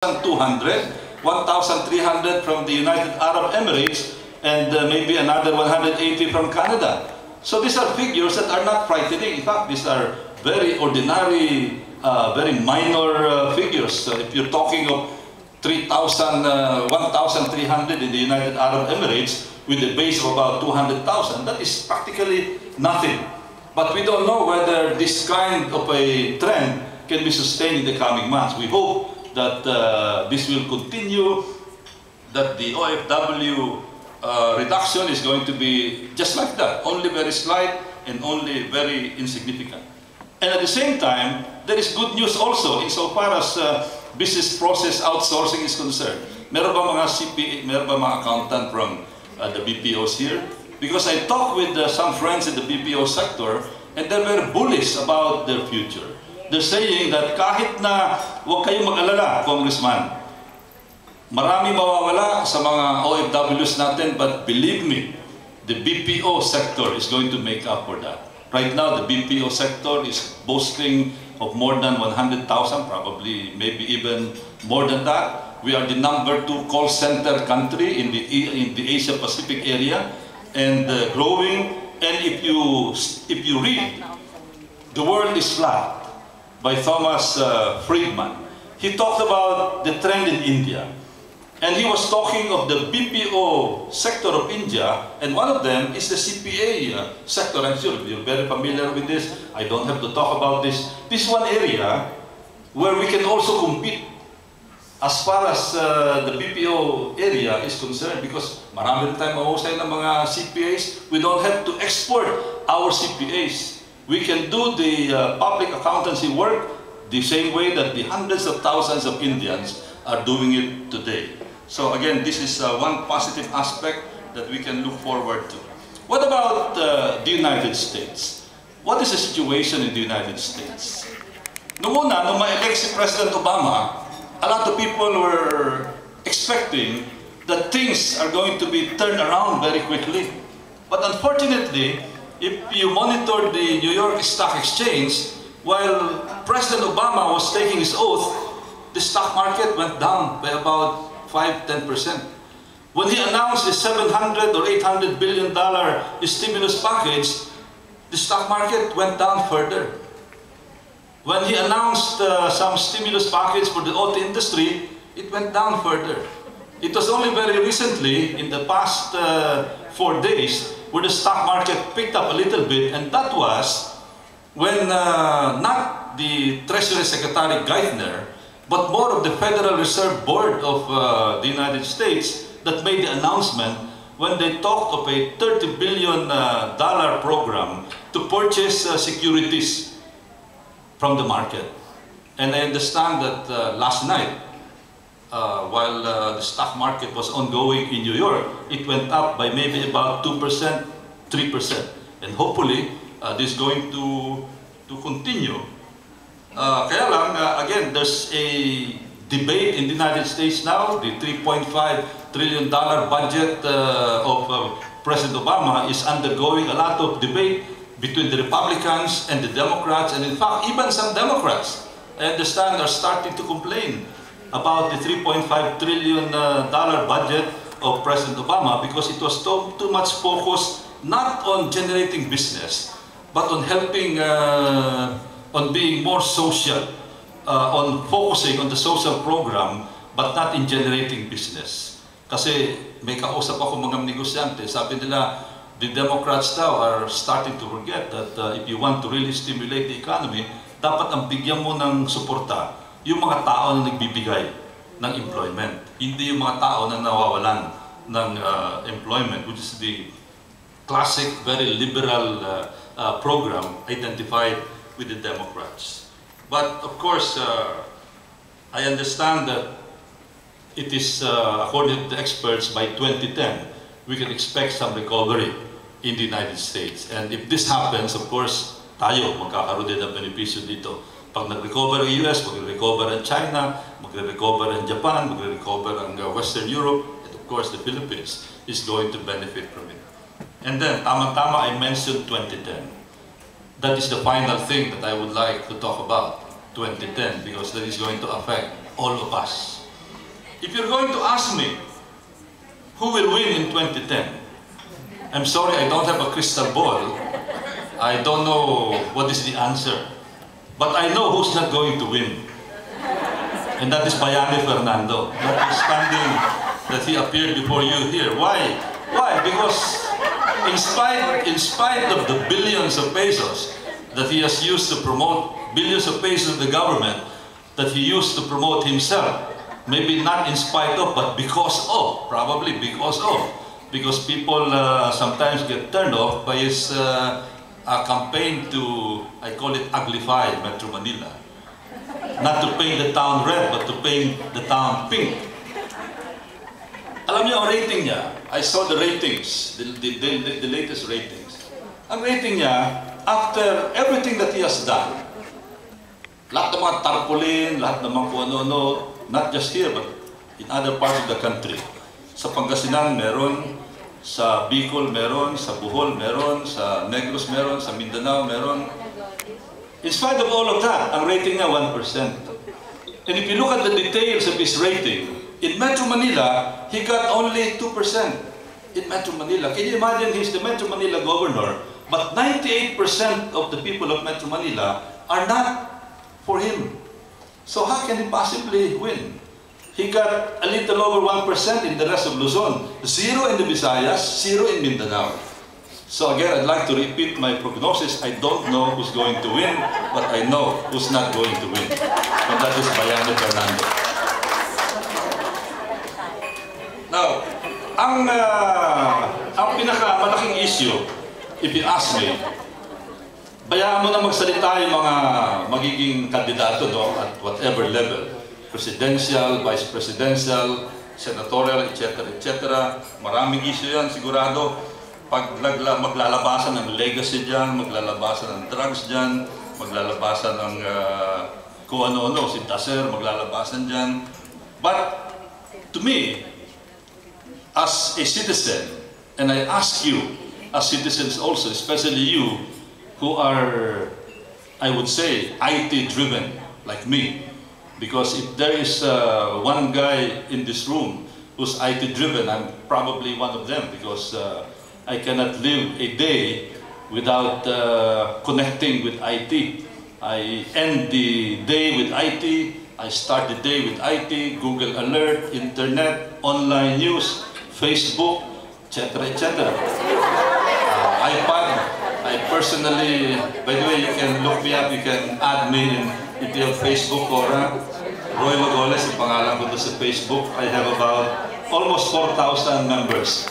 1,300 from the United Arab Emirates, and maybe another 180 from Canada. So these are figures that are not frightening. In fact, these are very ordinary, very minor figures. So if you're talking of 1,300 in the United Arab Emirates with a base of about 200,000, that is practically nothing. But we don't know whether this kind of a trend can be sustained in the coming months. We hope that this will continue, that the OFW reduction is going to be just like that, only very slight and only very insignificant. And at the same time, there is good news also insofar as business process outsourcing is concerned. Meron ba mga CPA, meron ba mga accountant from the BPOs here? Because I talked with some friends in the BPO sector, and they were bullish about their future. They're saying that kahit na huwag kayong mag-alala, Congressman, marami mawawala sa mga OFWs natin, but believe me, the BPO sector is going to make up for that. Right now, the BPO sector is boasting of more than 100,000, probably maybe even more than that. We are the #2 call center country in the Asia-Pacific area, and growing. And if you read "The World is Flat" by Thomas Friedman, he talked about the trend in India. And he was talking of the BPO sector of India, and one of them is the CPA sector. I'm sure you're very familiar with this. I don't have to talk about this. This one area where we can also compete as far as the BPO area is concerned, because marami rin tayong mahusay ng mga CPAs. We don't have to export our CPAs. We can do the public accountancy work the same way that the hundreds of thousands of Indians are doing it today. So again, this is one positive aspect that we can look forward to. What about the United States? What is the situation in the United States? Noong una, nung ma-elect si President Obama, a lot of people were expecting that things are going to be turned around very quickly. But unfortunately, if you monitor the New York Stock Exchange, while President Obama was taking his oath, the stock market went down by about 5–10%. When he announced the $700 or $800 billion stimulus package, the stock market went down further. When he announced some stimulus package for the auto industry, it went down further. It was only very recently, in the past 4 days, where the stock market picked up a little bit, and that was when not the Treasury Secretary Geithner, but more of the Federal Reserve Board of the United States that made the announcement when they talked of a $30 billion program to purchase securities from the market. And I understand that last night, while the stock market was ongoing in New York, it went up by maybe about 2%, 3%. And hopefully, this is going to continue. Kaya lang, again, there's a debate in the United States now. The $3.5 trillion budget of President Obama is undergoing a lot of debate between the Republicans and the Democrats, and in fact, even some Democrats, I understand, are starting to complain about the $3.5 trillion budget of President Obama, because it was too much focused not on generating business, but on helping, on being more social, on focusing on the social program, but not in generating business. Kasi may kausap ako mga negosyante, sabi nila, the Democrats now are starting to forget that if you want to really stimulate the economy, dapat ang bigyan mo ng suporta yung mga tao na nagbibigay ng employment. Hindi yung mga tao na nawawalan ng employment, which is the classic, very liberal program identified with the Democrats. But of course, I understand that it is, according to experts, by 2010, we can expect some recovery in the United States. And if this happens, of course, tayo magkakaroon din ng benepisyo dito. Pag nag-recover ang US, mag-recover ang China, mag-recover ang Japan, mag-recover ang Western Europe, and of course, the Philippines is going to benefit from it. And then, tama-tama, I mentioned 2010. That is the final thing that I would like to talk about, 2010, because that is going to affect all of us. if you're going to ask me who will win in 2010, I'm sorry, I don't have a crystal ball. I don't know what is the answer. But I know who's not going to win. And that is Bayani Fernando, notwithstanding that he appeared before you here. Why? Why? Because in spite of the billions of pesos that he has used to promote, billions of pesos of the government that he used to promote himself, maybe not in spite of, but because of, probably because of, because people sometimes get turned off by his campaign to, I call it, uglify Metro Manila. Not to paint the town red, but to paint the town pink. Alam niyo ang rating niya? I saw the ratings, the latest ratings. Ang rating niya, after everything that he has done, lahat ng mga tarpaulin, lahat ng mga kung ano-ano, not just here, but in other parts of the country. Sa Pangasinan, meron. Sa Bicol, meron. Sa Bohol, meron. Sa Negros, meron. Sa Mindanao, meron. In spite of all of that, ang rating niya 1%. And if you look at the details of his rating, in Metro Manila, he got only 2%. In Metro Manila. Can you imagine he's the Metro Manila governor, but 98% of the people of Metro Manila are not for him. So how can he possibly win? He got a little over 1% in the rest of Luzon, 0 in the Visayas, 0 in Mindanao. So again, I'd like to repeat my prognosis. I don't know who's going to win, but I know who's not going to win. And that is Bayani Fernando. Now, ang pinakamalaking issue, if you ask me, bayaan mo na magsalita yung mga magiging kandidato at whatever level. Presidential, vice presidential, senatorial, etc. etc. Maraming issue yan, sigurado. Pag maglalabasan ng legacy dyan, maglalabasan ng drugs dyan, maglalabasan ng kung ano-ano, si Taser, maglalabasan dyan. But to me, as a citizen, and I ask you, as citizens also, especially you, who are, I would say, IT-driven, like me. Because if there is one guy in this room who's IT-driven, I'm probably one of them, because I cannot live a day without connecting with IT. I end the day with IT, I start the day with IT, Google Alert, Internet, online news, Facebook, etc., etc. iPad, I personally, by the way, you can look me up, you can add me into your Facebook or Roilo Golez, yung pangalan ko doon sa Facebook. I have about almost 4,000 members.